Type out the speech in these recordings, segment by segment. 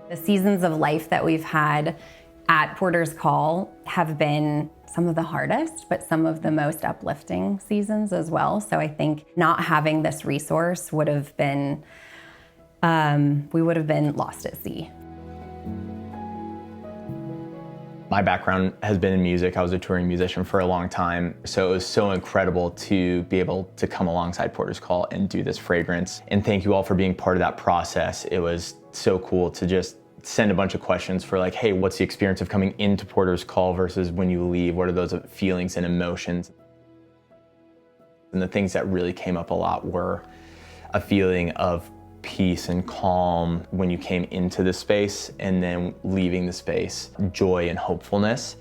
The seasons of life that we've had at Porter's Call have been some of the hardest, but some of the most uplifting seasons as well. So I think not having this resource would have been, we would have been lost at sea. My background has been in music. I was a touring musician for a long time, so it was so incredible to be able to come alongside Porter's Call and do this fragrance. And thank you all for being part of that process. It was so cool to just send a bunch of questions for like, hey, what's the experience of coming into Porter's Call versus when you leave? What are those feelings and emotions? And the things that really came up a lot were a feeling of peace and calm when you came into the space, and then leaving the space, joy and hopefulness.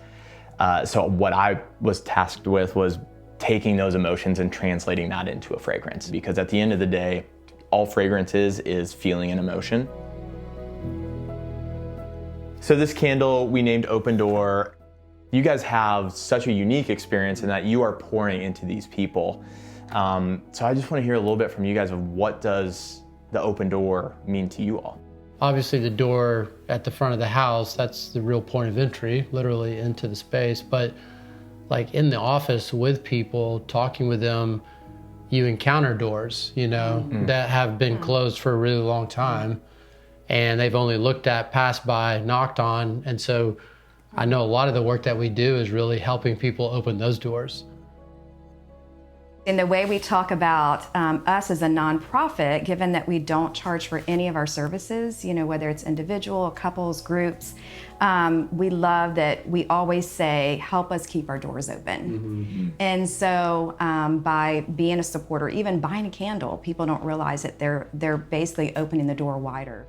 So what I was tasked with was taking those emotions and translating that into a fragrance, because at the end of the day, all fragrance is feeling and emotion. So this candle we named Open Door. You guys have such a unique experience in that you are pouring into these people. So I just want to hear a little bit from you guys of what does the open door mean to you all? Obviously the door at the front of the house, that's the real point of entry, literally into the space. But like in the office with people, talking with them, you encounter doors, you know, that have been closed for a really long time. And they've only looked at, passed by, knocked on. And so I know a lot of the work that we do is really helping people open those doors. In the way we talk about us as a nonprofit, given that we don't charge for any of our services, you know, whether it's individual, couples, groups, we love that we always say, help us keep our doors open. And so by being a supporter, even buying a candle, people don't realize that they're basically opening the door wider.